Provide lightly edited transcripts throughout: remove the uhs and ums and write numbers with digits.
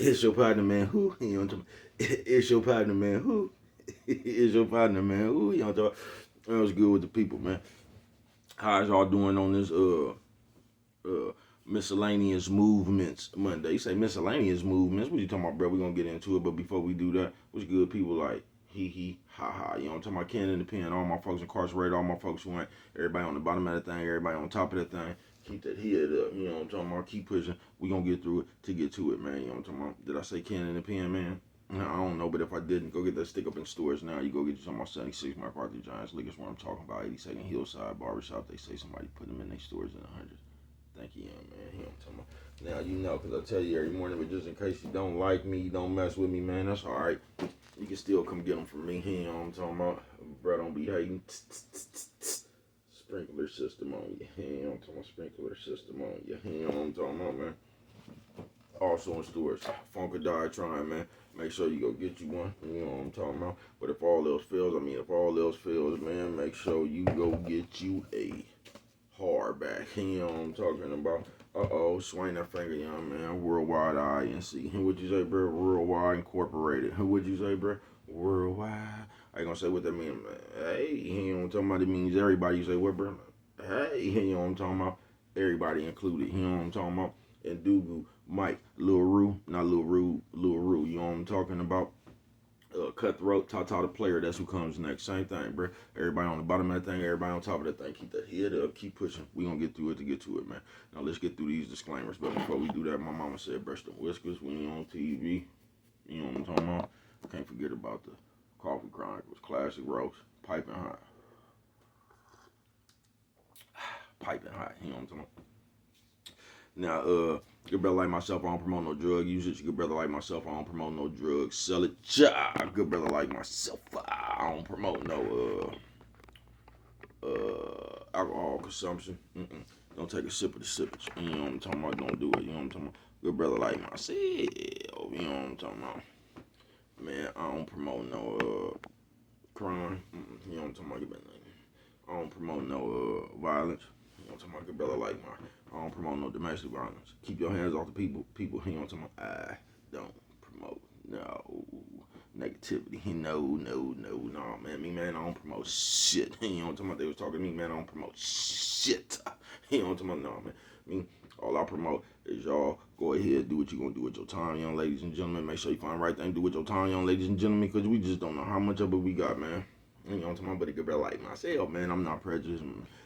It's your partner, man. Who? You know what I'm talking about? It's your partner, man. Who? It's your partner, man. Who? You know what I'm talking about? That was good with the people, man. How's y'all doing on this miscellaneous movements Monday? You say miscellaneous movements. What you talking about, bro? We gonna get into it, but before we do that, what's good people like? Hee hee, ha ha. You know what I'm talking about? Ken in the pen, all my folks incarcerated, all my folks who ain't, everybody on the bottom of that thing, everybody on top of that thing. Keep that head up, you know what I'm talking about? Keep pushing. We gonna get through it to get to it, man. You know what I'm talking about? Did I say Ken in the pen, man? No, I don't know, but if I didn't, go get that stick up in stores now. You go get you some more 76 McCarthy Giants. Look, it's what I'm talking about. 82nd Hillside Barbershop. They say somebody put them in their stores in the hundreds. Thank you, young man. You know what I'm talking about. Now you know, because I tell you every morning, but just in case you don't like me, you don't mess with me, man, that's all right. You can still come get them from me. You know what I'm talking about. Bro, don't be hating. Sprinkler system on you. You know what I'm talking about. Sprinkler system on you. You know what I'm talking about, man. Also in stores, Funkadine trying, man. Make sure you go get you one. You know what I'm talking about. But if all else fails, man, make sure you go get you a hardback. You know what I'm talking about. Swing that finger, young man. Worldwide INC. What you say, bro? Worldwide Incorporated. What you say, bro? Worldwide. I ain't gonna say what that means, man. Hey, you know what I'm talking about? It means everybody. You say, what, bro? Hey, you know what I'm talking about? Everybody included. You know what I'm talking about? And Dugu, Mike, Lil Rue, not Lil Rue, Lil Rue. You know what I'm talking about? Cutthroat, Tata the player, that's who comes next. Same thing, bro. Everybody on the bottom of that thing, everybody on top of that thing. Keep that head up, keep pushing. We gonna get through it to get to it, man. Now let's get through these disclaimers. But before we do that, my mama said brush them whiskers when you on TV. You know what I'm talking about? Can't forget about the Coffee Chronicles, classic roast, piping hot. Piping hot, you know what I'm talking about? Now, good brother like myself, I don't promote no drug usage. Good brother like myself, I don't promote no drugs. Sell it, good brother like myself, I don't promote no alcohol consumption. Don't take a sip of the sippage. You know what I'm talking about? Don't do it. You know what I'm talking about? Good brother like myself. You know what I'm talking about? Man, I don't promote no crime. You know what I'm talking about? I don't promote no violence. You know what I'm talking about? Good brother like mine. I don't promote no domestic violence. Keep your hands off the people. You know what I'm talking about? I don't promote no negativity. No, man. Me, man, I don't promote shit. You know what I'm talking about? They was talking to me, man. I don't promote shit. You know what I'm talking about? No, man. Me, all I promote is y'all go ahead, do what you're going to do with your time, young ladies and gentlemen. Make sure you find the right thing to do with your time, young ladies and gentlemen, because we just don't know how much of it we got, man. You know what I'm talking about? But it could be like myself, man. I'm not prejudiced.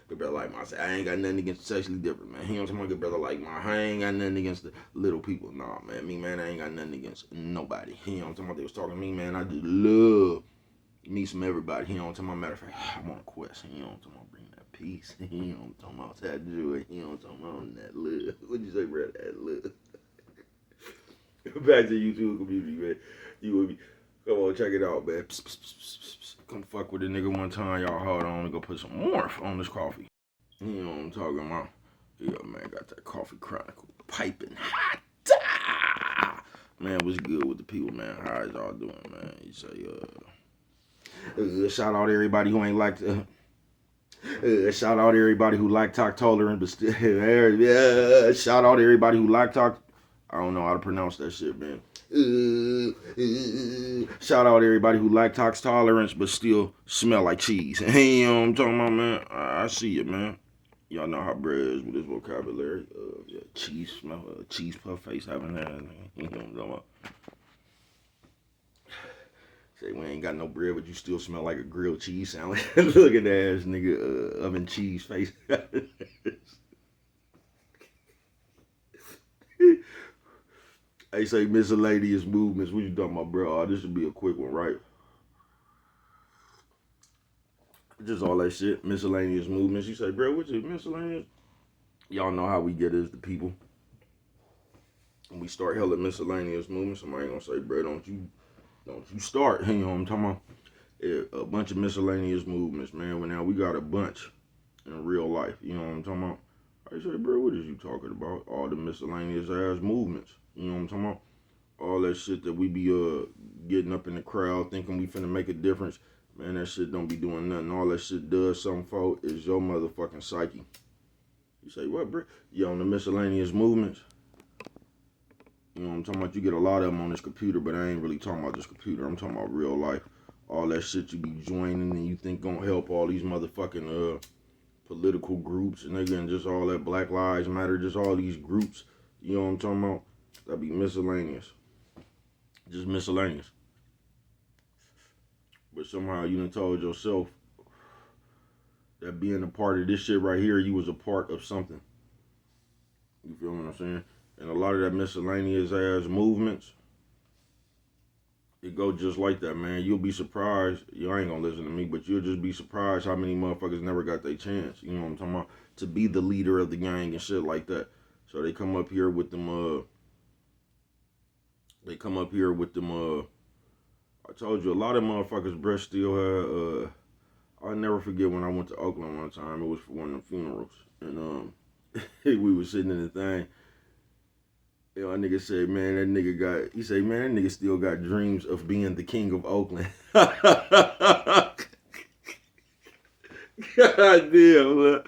Good brother like myself. I ain't got nothing against the sexually different, man. You know what I'm talking about? Good brother like mine. I ain't got nothing against the little people. Nah, man. Me, man, I ain't got nothing against nobody. You know what I'm talking about? They was talking to me, man. I just love me some everybody. You know what I'm talking about? Matter of fact, I'm on a quest. You know what I'm talking about? Bring that peace. You know what I'm talking about? That joy. You know what I'm talking about? That love. What'd you say, bro? That love. Back to YouTube community, man. You will be. Come on, check it out, man. Psst, psst, psst, psst, psst. Come fuck with a nigga one time. Y'all hold on and go put some warmth on this coffee. You know what I'm talking about? Yeah, man, got that Coffee Chronicle piping hot. Man, what's good with the people, man? How is y'all doing, man? You say, shout out to everybody who ain't like shout out to everybody who lactose tolerant, but still, shout out to everybody who lactose. I don't know how to pronounce that shit, man. Shout out to everybody who lactose tolerance, but still smell like cheese. Hey, you know what I'm talking about, man? I see it, man. Y'all know how bread is with this vocabulary. Yeah, cheese smell, cheese puff face having that. You know what I'm talking about? Say we ain't got no bread, but you still smell like a grilled cheese sandwich. Look at that ass nigga, oven cheese face. They say miscellaneous movements. What you talking about, bro? Oh, this should be a quick one, right? Just all that shit. Miscellaneous movements. You say, bro, what's it miscellaneous? Y'all know how we get as the people. When we start hella miscellaneous movements, somebody gonna say, bro, don't you start. You know what I'm talking about? Yeah, a bunch of miscellaneous movements, man. Well, now we got a bunch in real life. You know what I'm talking about? I say, bro, what is you talking about? All the miscellaneous ass movements. You know what I'm talking about? All that shit that we be getting up in the crowd thinking we finna make a difference. Man, that shit don't be doing nothing. All that shit does something for is your motherfucking psyche. You say, what, bro? You on the miscellaneous movements? You know what I'm talking about? You get a lot of them on this computer, but I ain't really talking about this computer. I'm talking about real life. All that shit you be joining and you think gonna help all these motherfucking political groups and again just all that Black Lives Matter, just all these groups. You know what I'm talking about? That'd be miscellaneous. Just miscellaneous. But somehow you done told yourself that being a part of this shit right here, you was a part of something. You feel what I'm saying? And a lot of that miscellaneous ass movements, it go just like that, man. You'll be surprised. You ain't gonna listen to me, but you'll just be surprised how many motherfuckers never got their chance. You know what I'm talking about? To be the leader of the gang and shit like that. So they come up here with them. I told you a lot of motherfuckers, bruh, still had. I'll never forget when I went to Oakland one time. It was for one of the funerals, and we was sitting in the thing. You know, a nigga said, man, that nigga got, he said, man, that nigga still got dreams of being the king of Oakland. God damn, man.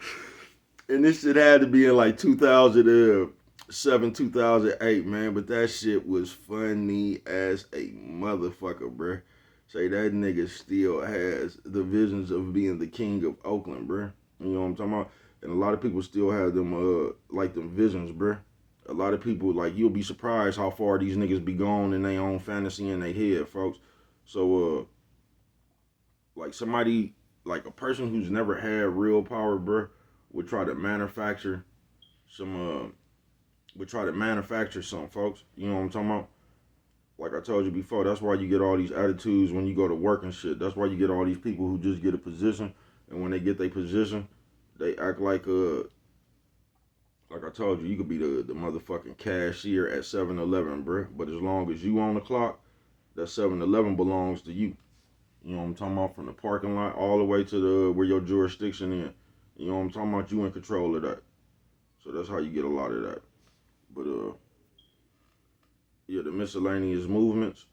And this shit had to be in like 2007, 2008, man. But that shit was funny as a motherfucker, bruh. Say that nigga still has the visions of being the king of Oakland, bruh. You know what I'm talking about? And a lot of people still have them, like them visions, bruh. A lot of people, like, you'll be surprised how far these niggas be gone in their own fantasy in their head, folks. So, like somebody, like a person who's never had real power, bruh, would try to manufacture some, folks. You know what I'm talking about? Like I told you before, that's why you get all these attitudes when you go to work and shit. That's why you get all these people who just get a position, and when they get their position, they act like I told you, you could be the motherfucking cashier at 7-Eleven, bruh. But as long as you on the clock, that 7-Eleven belongs to you. You know what I'm talking about? From the parking lot all the way to the where your jurisdiction is. You know what I'm talking about? You in control of that. So that's how you get a lot of that. But yeah, the miscellaneous movements.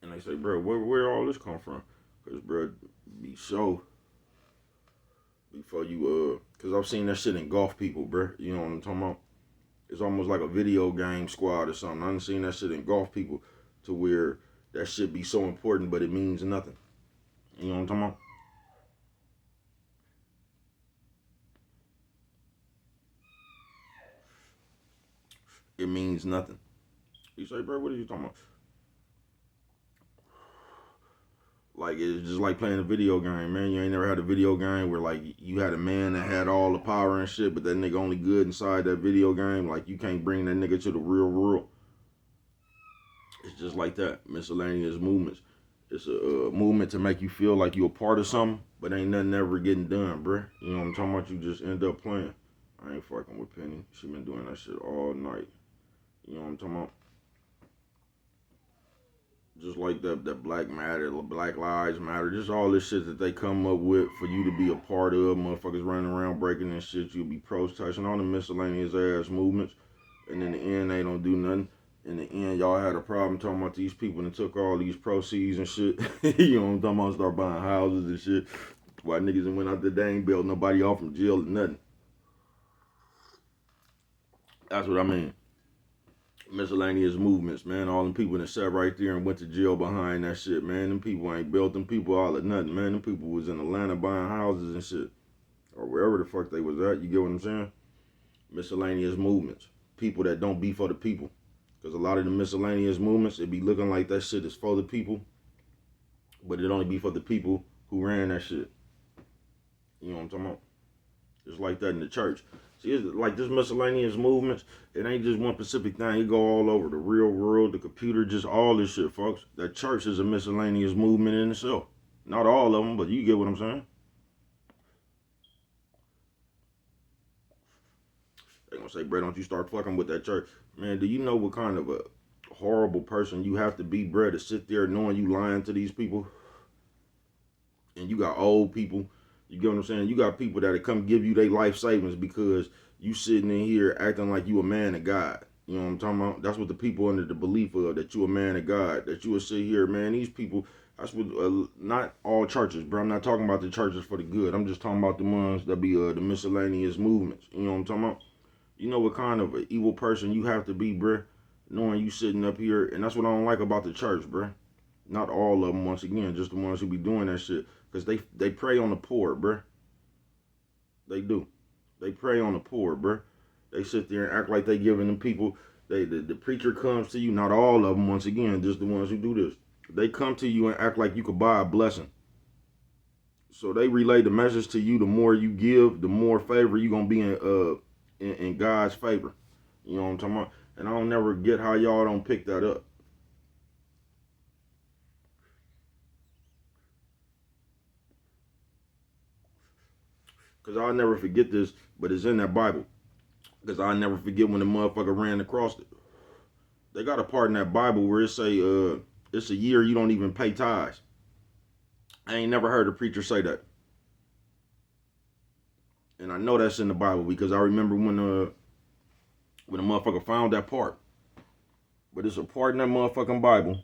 And they say, bro, where all this come from? Cause bro, be so before you cause I've seen that shit engulf people, bro. You know what I'm talking about? It's almost like a video game squad or something. I done seen that shit engulf people to where that shit be so important, but it means nothing. You know what I'm talking about? It means nothing. You say, bro, what are you talking about? Like, it's just like playing a video game, man. You ain't never had a video game where, like, you had a man that had all the power and shit, but that nigga only good inside that video game. Like, you can't bring that nigga to the real world. It's just like that. Miscellaneous movements. It's a movement to make you feel like you're a part of something, but ain't nothing ever getting done, bruh. You know what I'm talking about? You just end up playing. I ain't fucking with Penny. She been doing that shit all night. You know what I'm talking about? Just like that Black Matter, Black Lives Matter, just all this shit that they come up with for you to be a part of. Motherfuckers running around breaking and shit. You'll be protesting all the miscellaneous ass movements, and in the end they don't do nothing. In the end, y'all had a problem talking about these people and took all these proceeds and shit. You know what I'm talking about? Start buying houses and shit. Why niggas and went out there, they ain't bailed nobody off from jail or nothing. That's what I mean. Miscellaneous movements, man. All them people that sat right there and went to jail behind that shit, man. Them people ain't built them people all or nothing, man. Them people was in Atlanta buying houses and shit. Or wherever the fuck they was at. You get what I'm saying? Miscellaneous movements. People that don't be for the people. Because a lot of the miscellaneous movements, it be looking like that shit is for the people. But it only be for the people who ran that shit. You know what I'm talking about? Just like that in the church. See, it's like this miscellaneous movements, it ain't just one specific thing. It go all over the real world, the computer, just all this shit, folks. That church is a miscellaneous movement in itself. Not all of them, but you get what I'm saying. They gonna say, bro, don't you start fucking with that church. Man, do you know what kind of a horrible person you have to be, bro, to sit there knowing you lying to these people? And you got old people. You get what I'm saying? You got people that come give you their life savings because you sitting in here acting like you a man of God. You know what I'm talking about? That's what the people under the belief of, that you a man of God. That you will sit here, man. These people, that's what, not all churches, bro. I'm not talking about the churches for the good. I'm just talking about the ones that be the miscellaneous movements. You know what I'm talking about? You know what kind of an evil person you have to be, bruh, knowing you sitting up here, and that's what I don't like about the church, bruh. Not all of them, once again, just the ones who be doing that shit, because they prey on the poor, bruh. They do. They prey on the poor, bruh. They sit there and act like they giving them people. The preacher comes to you, not all of them, once again, just the ones who do this. They come to you and act like you could buy a blessing. So they relay the message to you. The more you give, the more favor you gonna be in God's favor. You know what I'm talking about? And I don't never get how y'all don't pick that up. Cause I'll never forget this, but it's in that Bible. Cause I'll never forget when the motherfucker ran across it. They got a part in that Bible where it say, it's a year you don't even pay tithes. I ain't never heard a preacher say that. And I know that's in the Bible because I remember when a motherfucker found that part. But it's a part in that motherfucking Bible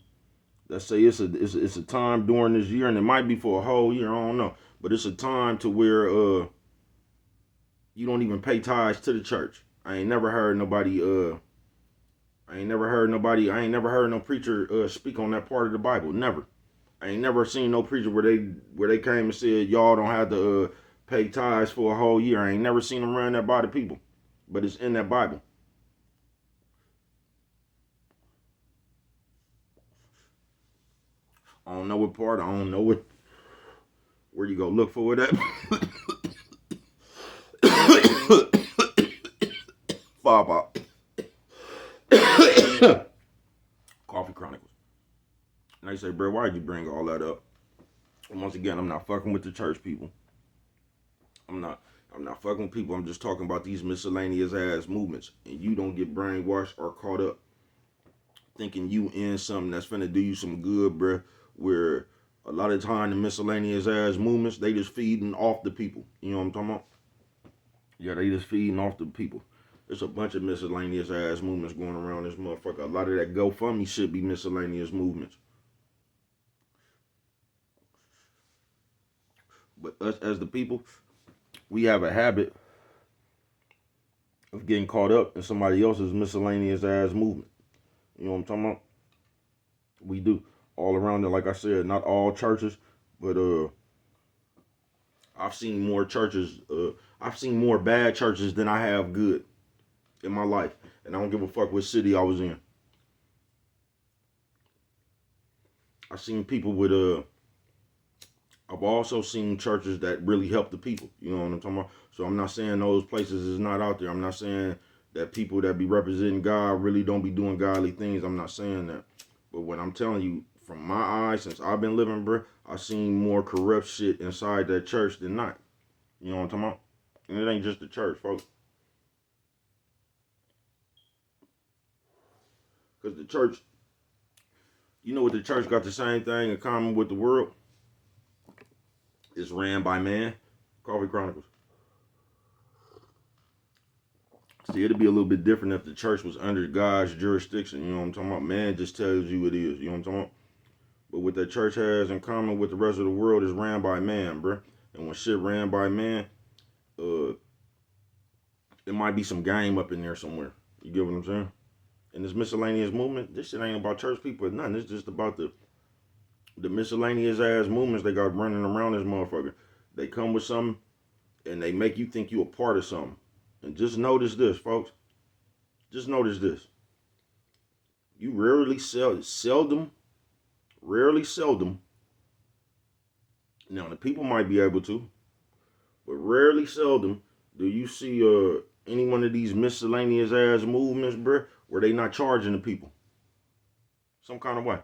that say it's a time during this year, and it might be for a whole year, I don't know. But it's a time to where you don't even pay tithes to the church. I ain't never heard no preacher speak on that part of the Bible. Never. I ain't never seen no preacher where they came and said y'all don't have to pay tithes for a whole year. I ain't never seen them run that by the people. But it's in that Bible. I don't know what part. I don't know where you go look for it at. Fob up. Coffee Chronicles. And they say, bro, why'd you bring all that up? And once again, I'm not fucking with the church people. I'm not fucking with people. I'm just talking about these miscellaneous ass movements. And you don't get brainwashed or caught up thinking you in something that's finna do you some good, bro. Where a lot of time the miscellaneous ass movements, they just feeding off the people. You know what I'm talking about? Yeah, they just feeding off the people. There's a bunch of miscellaneous ass movements going around this motherfucker. A lot of that GoFundMe should be miscellaneous movements. But us as the people, we have a habit of getting caught up in somebody else's miscellaneous ass movement. You know what I'm talking about? We do. All around it, like I said, not all churches, but I've seen more churches, I've seen more bad churches than I have good in my life. And I don't give a fuck what city I was in. I've seen people with I've also seen churches that really help the people. You know what I'm talking about? So I'm not saying those places is not out there. I'm not saying that people that be representing God really don't be doing godly things. I'm not saying that. But what I'm telling you, from my eyes, since I've been living, bro, I've seen more corrupt shit inside that church than not. You know what I'm talking about? And it ain't just the church, folks. Because the church, you know what the church got the same thing in common with the world? It's ran by man. Coffee Chronicles. See, it'd be a little bit different if the church was under God's jurisdiction. You know what I'm talking about? Man just tells you it is. You know what I'm talking about? But what that church has in common with the rest of the world is ran by man, bruh. And when shit ran by man, uh, there might be some game up in there somewhere. You get what I'm saying? And this miscellaneous movement, this shit ain't about church people or nothing. It's just about the miscellaneous ass movements they got running around this motherfucker. They come with something and they make you think you a part of something. And just notice this, folks. Just notice this. You rarely seldom. Now the people might be able to, but rarely seldom do you see any one of these miscellaneous ass movements, bruh, where they not charging the people some kind of way.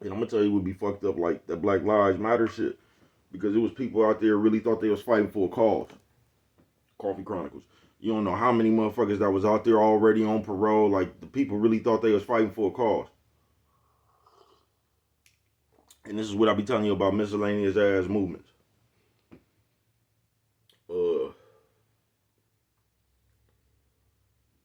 And I'm gonna tell you what be fucked up like that Black Lives Matter shit, because it was people out there really thought they was fighting for a cause. Coffee Chronicles. You don't know how many motherfuckers that was out there already on parole. Like the people really thought they was fighting for a cause. And this is what I be telling you about miscellaneous ass movements. Uh,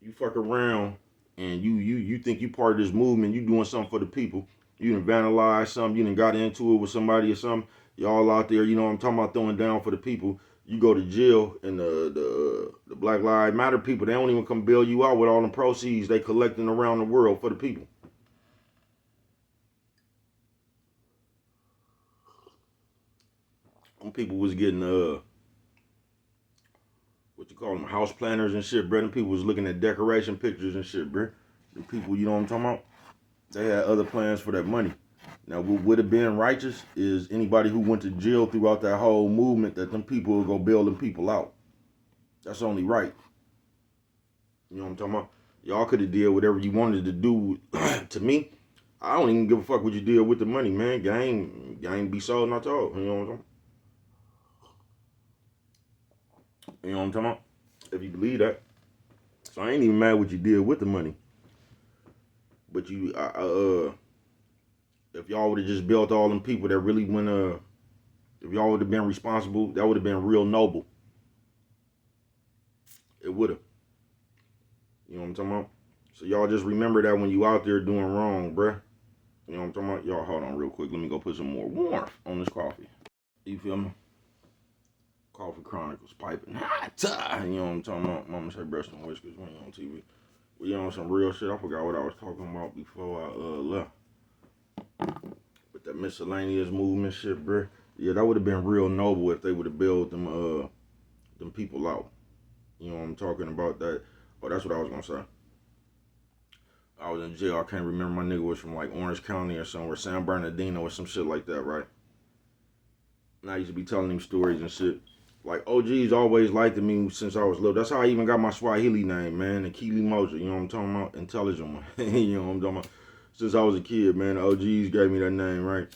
you fuck around and you think you part of this movement. You doing something for the people. You done vandalized something. You done got into it with somebody or something. Y'all out there, you know what I'm talking about, throwing down for the people. You go to jail, and the Black Lives Matter people, they don't even come bail you out with all the proceeds they collecting around the world for the people. Them people was getting what you call them, house planners and shit, bro. Them people was looking at decoration pictures and shit, bro. The people, you know what I'm talking about? They had other plans for that money. Now, what would have been righteous is anybody who went to jail throughout that whole movement, that them people would go bail them people out. That's only right. You know what I'm talking about? Y'all could have did whatever you wanted to do. To me, I don't even give a fuck what you did with the money, man. Game be sold, not told. You know what I'm talking about? You know what I'm talking about? If you believe that. So I ain't even mad what you did with the money. But you, if y'all would have just built all them people that really went, if y'all would have been responsible, that would have been real noble. It would have. You know what I'm talking about? So y'all just remember that when you out there doing wrong, bruh. You know what I'm talking about? Y'all hold on real quick. Let me go put some more warmth on this coffee. You feel me? Coffee Chronicles piping hot. You know what I'm talking about? Mama said breast and whiskers when you on TV. We on some real shit. I forgot what I was talking about before I left. With that miscellaneous movement shit, bruh. Yeah, that would have been real noble if they would have bailed them people out. You know what I'm talking about? That. Oh, that's what I was gonna say. I was in jail. I can't remember. My nigga was from like Orange County or somewhere, San Bernardino or some shit like that, right? And I used to be telling him stories and shit. Like OGs always liked me since I was little. That's how I even got my Swahili name, man. Akili Moja. You know what I'm talking about? Intelligent one. You know what I'm talking about? Since I was a kid, man, the OGs gave me that name, right?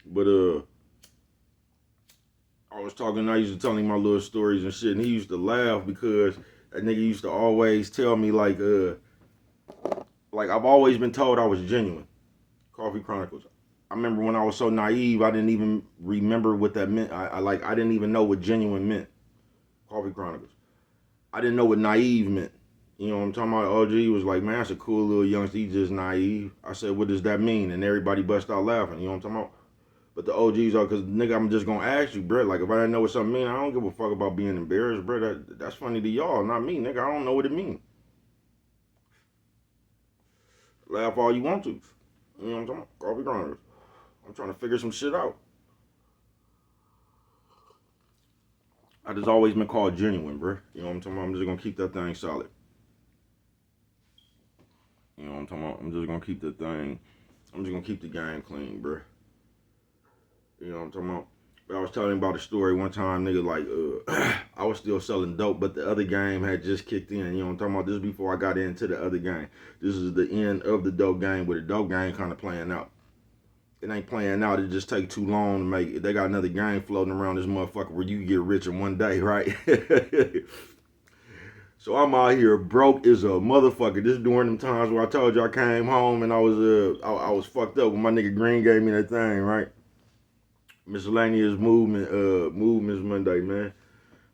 But I was talking. I used to tell him my little stories and shit, and he used to laugh because that nigga used to always tell me like I've always been told I was genuine. Coffee Chronicles. I remember when I was so naive, I didn't even remember what that meant. I didn't even know what genuine meant. Coffee Chronicles. I didn't know what naive meant. You know what I'm talking about? OG was like, man, that's a cool little youngster. He's just naive. I said, what does that mean? And everybody bust out laughing. You know what I'm talking about? But the OGs are, because nigga, I'm just gonna ask you, bro. Like, if I didn't know what something mean, I don't give a fuck about being embarrassed, bro. That's funny to y'all, not me, nigga. I don't know what it means. Laugh all you want to. You know what I'm talking about? Coffee Chronicles. I'm trying to figure some shit out. I just always been called genuine, bro. You know what I'm talking about? I'm just gonna keep that thing solid. You know what I'm talking about? I'm just gonna keep the thing. I'm just gonna keep the game clean, bro. You know what I'm talking about? But I was telling him about a story one time, nigga, like, I was still selling dope, but the other game had just kicked in. You know what I'm talking about? This is before I got into the other game. This is the end of the dope game, where the dope game kind of playing out. It ain't playing out. It just take too long to make it. They got another game floating around this motherfucker where you get rich in one day, right? So I'm out here broke as a motherfucker. This during them times where I told you I came home and I was fucked up when my nigga Green gave me that thing, right? Miscellaneous movements Monday, man.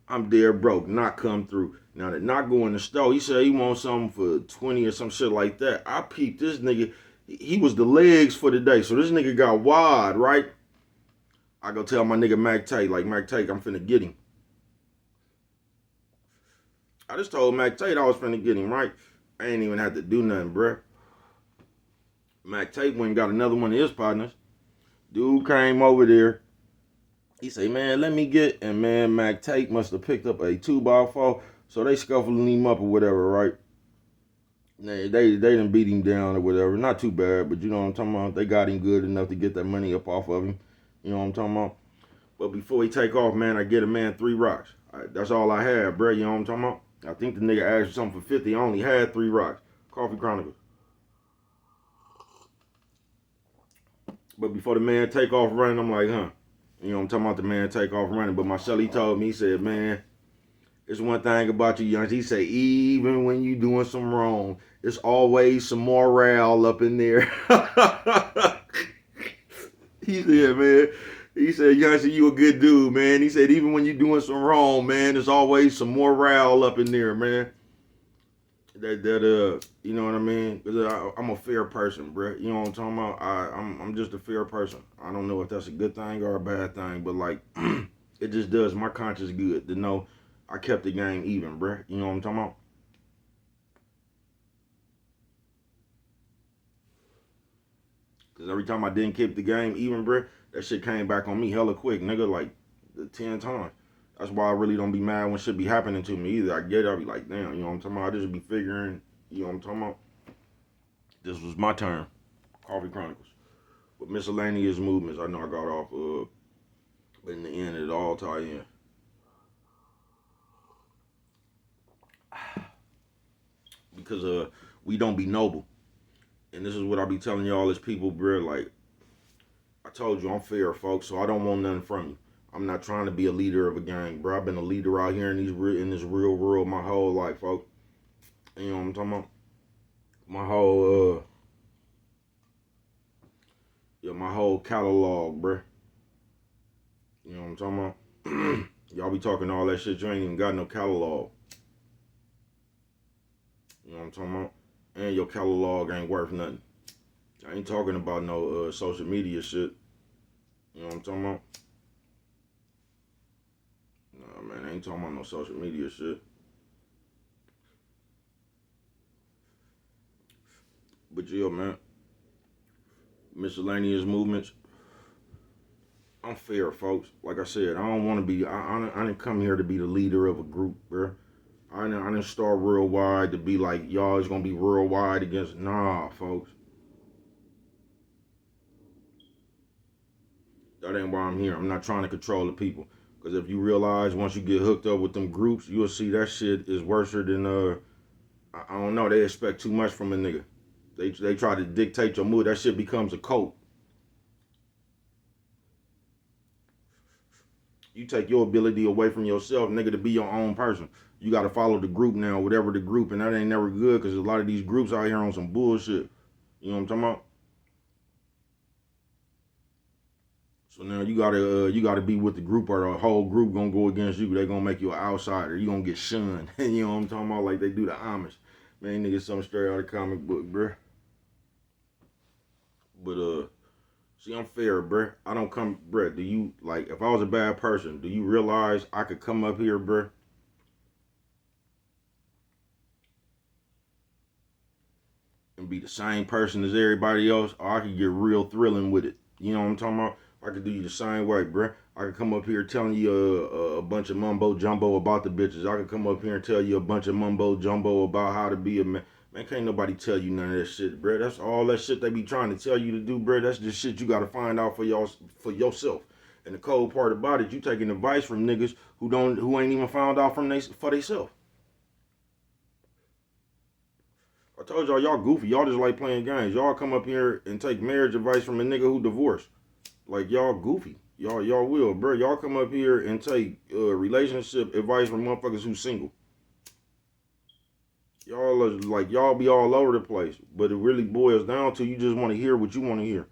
I'm there broke, not come through. Now that not go in the store, he said he wants something for 20 or some shit like that. I peeped this nigga. He was the legs for the day. So this nigga got wide, right? I go tell my nigga Mac Tate, like, Mac Tate, I'm finna get him. I just told Mac Tate I was finna get him, right? I ain't even had to do nothing, bruh. Mac Tate went and got another one of his partners. Dude came over there. He say, man, let me get, and man, Mac Tate must have picked up a 2x4, so they scuffling him up or whatever, right? They done beat him down or whatever. Not too bad, but you know what I'm talking about? They got him good enough to get that money up off of him. You know what I'm talking about? But before he take off, man, I get a man 3 rocks. That's all I had, bro. You know what I'm talking about? I think the nigga asked for something for 50. I only had 3 rocks. Coffee Chronicles. But before the man take off running, I'm like, huh. You know what I'm talking about? The man take off running. But my Shelly told me, he said, man, it's one thing about you youngsters. He said, even when you doing some wrong, it's always some morale up in there. He said, man, he said, youngster, you a good dude, man. He said, even when you doing some wrong, man, there's always some morale up in there, man. you know what I mean? Cause I'm a fair person, bro. You know what I'm talking about? I'm just a fair person. I don't know if that's a good thing or a bad thing, but like, it just does my conscience good to know I kept the game even, bro. You know what I'm talking about? Cause every time I didn't keep the game even, bro, that shit came back on me hella quick, nigga, like 10 times. That's why I really don't be mad when shit be happening to me either. I get it, I be like, damn, you know what I'm talking about? I just be figuring, you know what I'm talking about? This was my turn. Coffee Chronicles. But miscellaneous movements, I know I got off, but in the end, it all tie in. Because we don't be noble. And this is what I be telling y'all as people, bro. Like, I told you, I'm fair, folks, so I don't want nothing from you. I'm not trying to be a leader of a gang, bro. I've been a leader out here in this real world my whole life, folks. You know what I'm talking about? My whole yeah, my whole catalog, bro. You know what I'm talking about? Y'all be talking all that shit. You ain't even got no catalog. You know what I'm talking about? And your catalog ain't worth nothing. I ain't talking about no social media shit. You know what I'm talking about? Nah, man, I ain't talking about no social media shit. But yeah, man, miscellaneous movements. I'm fair, folks. Like I said, I don't want to be. I didn't come here to be the leader of a group, bro. I didn't start real wide to be like y'all is gonna be real wide against. Nah, folks. That ain't why I'm here. I'm not trying to control the people. Because if you realize once you get hooked up with them groups, you'll see that shit is worse than I don't know. They expect too much from a nigga. They try to dictate your mood. That shit becomes a cult. You take your ability away from yourself, nigga, to be your own person. You got to follow the group now, whatever the group, and that ain't never good because a lot of these groups out here on some bullshit. You know what I'm talking about? So now you gotta be with the group or the whole group gonna go against you. They gonna make you an outsider. You gonna get shunned. You know what I'm talking about? Like they do the Amish. Man, nigga, something straight out of the comic book, bruh. But see, I'm fair, bruh. I don't come, bruh. Do you like if I was a bad person? Do you realize I could come up here, bruh, and be the same person as everybody else, or I could get real thrilling with it. You know what I'm talking about? I could do you the same way, bruh. I could come up here telling you a bunch of mumbo jumbo about the bitches. I could come up here and tell you a bunch of mumbo jumbo about how to be a man. Man, can't nobody tell you none of that shit, bruh. That's all that shit they be trying to tell you to do, bruh. That's just shit you gotta find out for yourself. And the cold part about it, you taking advice from niggas who ain't even found out for themselves. I told y'all goofy. Y'all just like playing games. Y'all come up here and take marriage advice from a nigga who divorced. Like y'all goofy. Y'all will, bro. Y'all come up here and take relationship advice from motherfuckers who single. Y'all are, like y'all be all over the place, but it really boils down to you just want to hear what you want to hear.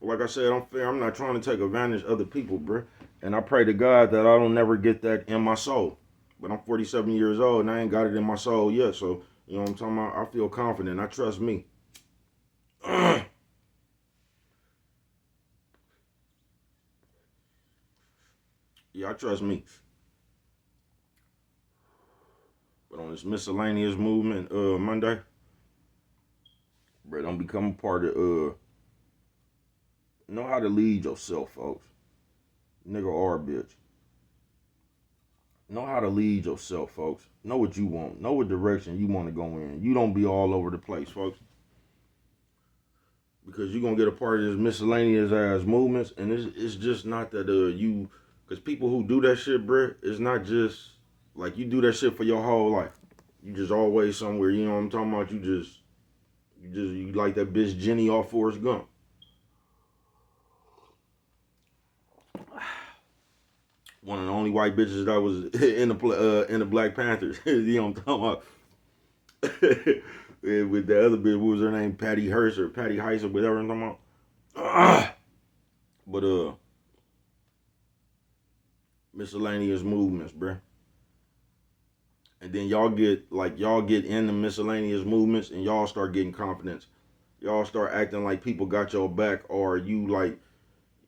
But like I said, I'm fair. I'm not trying to take advantage of other people, bro. And I pray to God that I don't never get that in my soul. But I'm 47 years old and I ain't got it in my soul yet. So you know what I'm talking about. I feel confident. I trust me. Yeah, I trust me. But on this miscellaneous movement Monday, bro, don't become a part of know how to lead yourself, folks. Nigga or bitch. Know how to lead yourself, folks. Know what you want. Know what direction you want to go in. You don't be all over the place, folks. Because you're gonna get a part of this miscellaneous ass movements, and it's just not that you because people who do that shit, bruh, it's not just like you do that shit for your whole life. You just always somewhere, you know what I'm talking about? You like that bitch Jenny off Forrest Gump. One of the only white bitches that was in the Black Panthers. You know what I'm talking about? With the other bitch, what was her name? Patty Hearst or Patty Heist or whatever I'm talking about. But miscellaneous movements, bruh. And then y'all get in the miscellaneous movements and y'all start getting confidence. Y'all start acting like people got your back, or you like,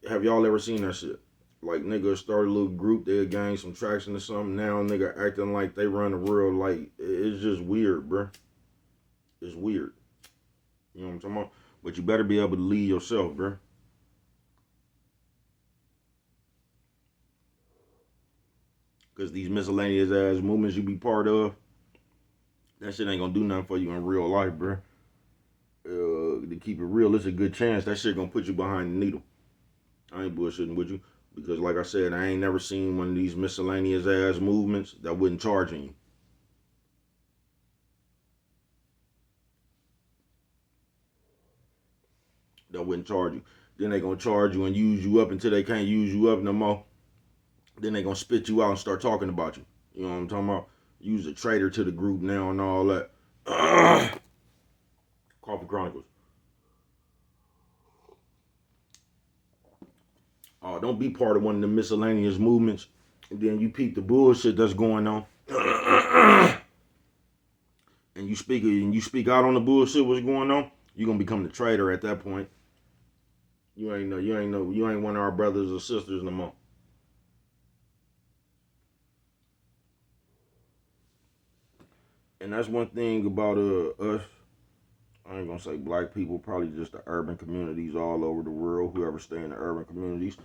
have y'all ever seen that shit? Like niggas start a little group, they'll gain some traction or something. Now nigga acting like they run the world. Like it's just weird, bruh. It's weird. You know what I'm talking about? But you better be able to lead yourself, bruh. Cause these miscellaneous ass movements you be part of, that shit ain't gonna do nothing for you in real life, bruh. To keep it real, it's a good chance that shit gonna put you behind the needle. I ain't bullshitting with you. Because like I said, I ain't never seen one of these miscellaneous ass movements that wouldn't charge you. That wouldn't charge you. Then they gonna charge you and use you up until they can't use you up no more. Then they gonna spit you out and start talking about you. You know what I'm talking about? Use a traitor to the group now and all that. Coffee Chronicles. Don't be part of one of the miscellaneous movements, and then you peep the bullshit that's going on, and you speak out on the bullshit what's going on. You gonna become the traitor at that point. You ain't one of our brothers or sisters no more. And that's one thing about us. I ain't gonna say black people, probably just the urban communities all over the world. Whoever stay in the urban communities.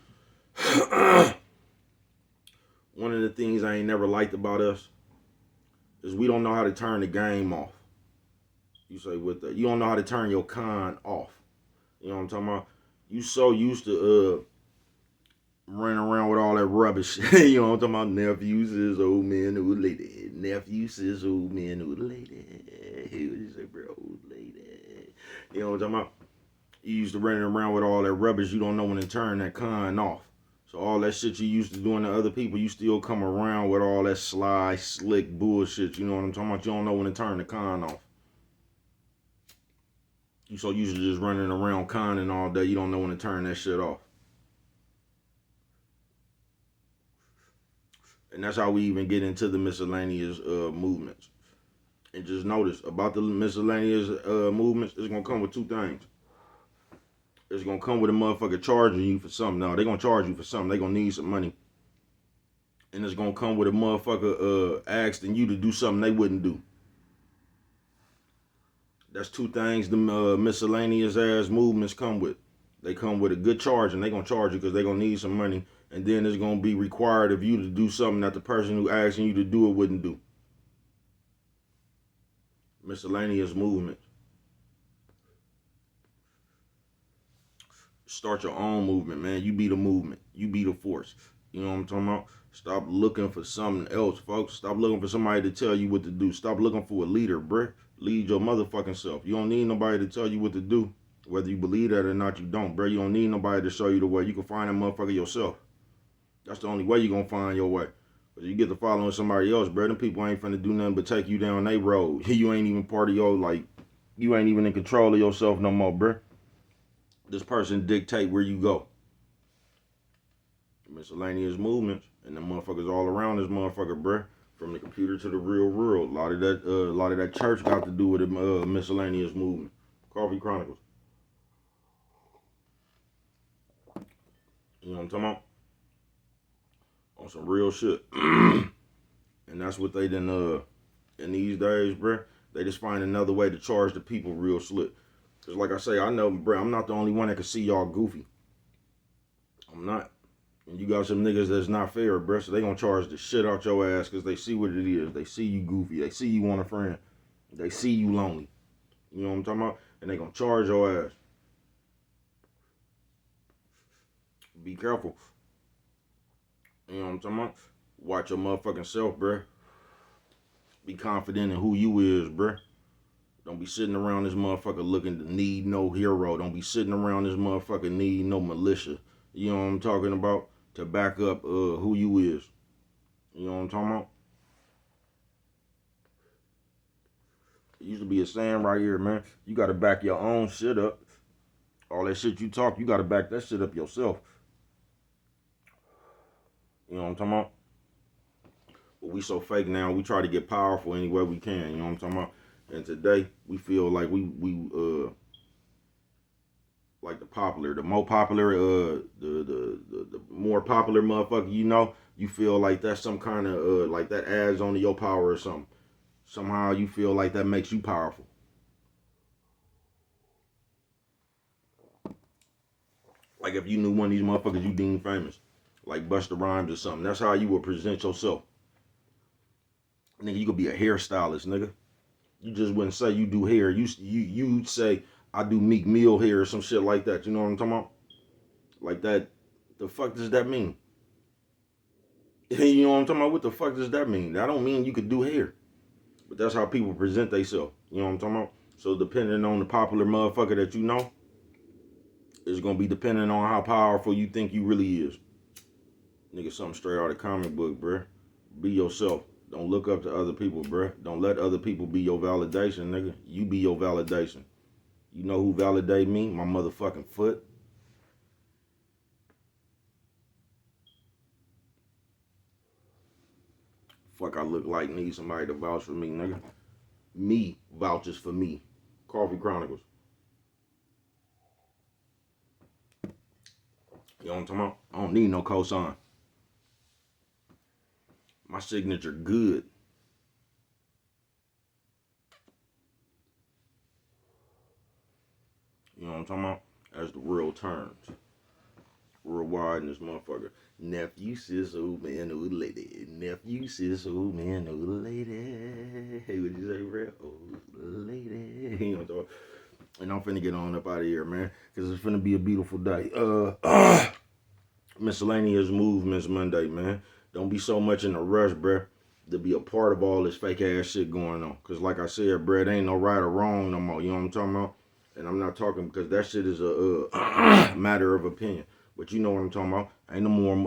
One of the things I ain't never liked about us is we don't know how to turn the game off. You say with that, you don't know how to turn your con off. You know what I'm talking about? You so used to running around with all that rubbish. You know what I'm talking about? Nephew says old man, old lady. Nephew says old man, old lady. What you say, bro? Old lady. You know what I'm talking about? You used to running around with all that rubbish. You don't know when to turn that con off. So all that shit you used to doing to other people, you still come around with all that sly, slick bullshit. You know what I'm talking about? You don't know when to turn the con off. You so used to just running around conning all day, you don't know when to turn that shit off. And that's how we even get into the miscellaneous movements. And just notice about the miscellaneous movements, it's gonna come with two things. It's gonna come with a motherfucker charging you for something. Now they're gonna charge you for something. They're gonna need some money. And it's gonna come with a motherfucker asking you to do something they wouldn't do. That's two things the miscellaneous ass movements come with. They come with a good charge, and they gonna charge you because they gonna need some money. And then it's gonna be required of you to do something that the person who asking you to do it wouldn't do. Miscellaneous movement. Start your own movement, man. You be the movement. You be the force. You know what I'm talking about? Stop looking for something else, folks. Stop looking for somebody to tell you what to do. Stop looking for a leader, bruh. Lead your motherfucking self. You don't need nobody to tell you what to do. Whether you believe that or not, you don't, bruh. You don't need nobody to show you the way. You can find that motherfucker yourself. That's the only way you gonna find your way. But you get to following somebody else, bruh. Them people ain't finna do nothing but take you down their road. You ain't even part of your, like, you ain't even in control of yourself no more, bruh. This person dictate where you go. Miscellaneous movements, and the motherfuckers all around this motherfucker, bruh. From the computer to the real world. A lot of that church got to do with the miscellaneous movement. Coffee Chronicles. You know what I'm talking about? On some real shit. And that's what they done in these days, bruh. They just find another way to charge the people real slick. Cause like I say, I know, bruh, I'm not the only one that can see y'all goofy. I'm not. And you got some niggas that's not fair, bruh. So they gonna charge the shit out your ass because they see what it is. They see you goofy. They see you want a friend. They see you lonely. You know what I'm talking about? And they gonna charge your ass. Be careful. You know what I'm talking about? Watch your motherfucking self, bruh. Be confident in who you is, bruh. Don't be sitting around this motherfucker looking to need no hero. Don't be sitting around this motherfucker need no militia. You know what I'm talking about? To back up who you is. You know what I'm talking about? It used to be a saying right here, man. You gotta back your own shit up. All that shit you talk, you gotta back that shit up yourself. You know what I'm talking about? But we so fake now. We try to get powerful any way we can. You know what I'm talking about? And today we feel like we like the more popular, the more popular motherfucker. You know, you feel like that's some kind of like that adds on to your power or something. Somehow you feel like that makes you powerful. Like if you knew one of these motherfuckers you deemed famous, like Busta Rhymes or something. That's how you would present yourself. Nigga, you could be a hairstylist, nigga. You just wouldn't say you do hair. You'd say I do Meek Mill hair or some shit like that. You know what I'm talking about? Like that. The fuck does that mean? You know what I'm talking about? What the fuck does that mean? That don't mean you could do hair. But that's how people present themselves. You know what I'm talking about? So depending on the popular motherfucker that you know, it's gonna be depending on how powerful you think you really is. Nigga, something straight out of the comic book, bruh. Be yourself. Don't look up to other people, bruh. Don't let other people be your validation, nigga. You be your validation. You know who validate me? My motherfucking foot. Fuck, I look like need somebody to vouch for me, nigga. Me vouches for me. Coffee Chronicles. You know what I'm talking about? I don't need no cosign. My signature good. You know what I'm talking about? As the world turns. Worldwide in this motherfucker. Nephew, sis, old man, old lady. Nephew, sis, old man, old lady. Hey, what you say, bro? Old lady. You know what I'm talking about? And I'm finna get on up out of here, man. Because it's finna be a beautiful day. Miscellaneous movements Monday, man. Don't be so much in a rush, bruh, to be a part of all this fake ass shit going on. Cause like I said, bruh, there ain't no right or wrong no more. You know what I'm talking about? And I'm not talking because that shit is a matter of opinion. But you know what I'm talking about? Ain't no more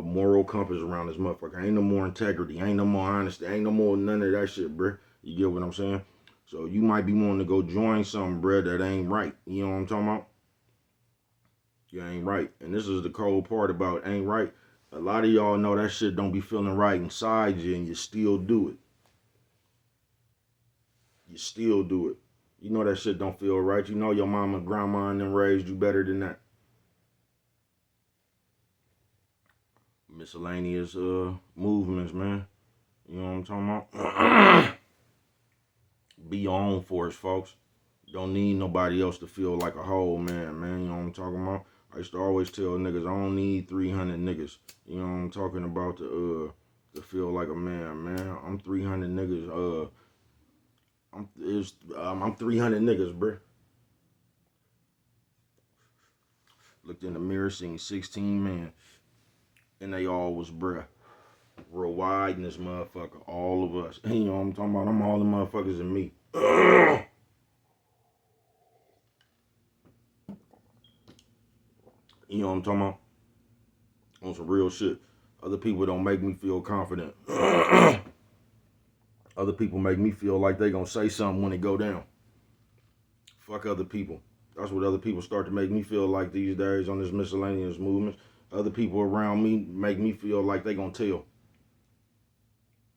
moral compass around this motherfucker. Ain't no more integrity. Ain't no more honesty. Ain't no more none of that shit, bruh. You get what I'm saying? So you might be wanting to go join something, bruh, that ain't right. You know what I'm talking about? You ain't right. And this is the cold part about ain't right. A lot of y'all know that shit don't be feeling right inside you and you still do it. You still do it. You know that shit don't feel right. You know your mama and grandma and them raised you better than that. Miscellaneous movements, man. You know what I'm talking about? Be your own force, folks. Don't need nobody else to feel like a whole man. You know what I'm talking about? I used to always tell niggas I don't need 300 niggas. You know what I'm talking about to feel like a man. I'm 300 niggas. I'm 300 niggas, bruh. Looked in the mirror, seen 16 men, and they all was bruh. Real wide in this motherfucker, all of us. You know what I'm talking about? I'm all the motherfuckers and me. You know what I'm talking about? On some real shit. Other people don't make me feel confident. Other people make me feel like they gonna say something when it go down. Fuck other people. That's what other people start to make me feel like these days on this miscellaneous movement. Other people around me make me feel like they gonna tell.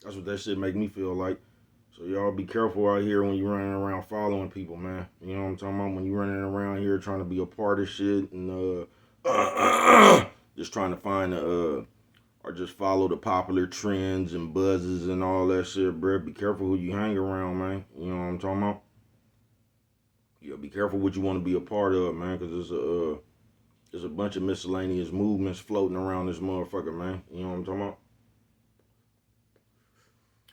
That's what that shit make me feel like. So y'all be careful out here when you running around following people, man. You know what I'm talking about? When you running around here trying to be a part of shit and just trying to find or just follow the popular trends and buzzes and all that shit, bro. Be careful who you hang around, man. You know what I'm talking about? Yeah, be careful what you want to be a part of, man, because there's a bunch of miscellaneous movements floating around this motherfucker, man. You know what I'm talking about?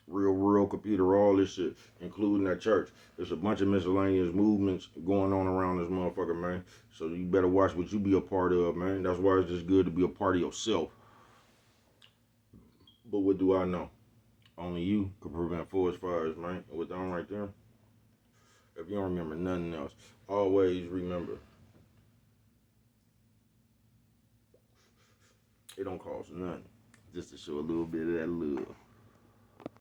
Real computer, all this shit, including that church. There's a bunch of miscellaneous movements going on around this motherfucker, man. So you better watch what you be a part of, man. That's why it's just good to be a part of yourself. But what do I know? Only you can prevent forest fires, man. And with that right there, if you don't remember nothing else, always remember it don't cost nothing just to show a little bit of that love.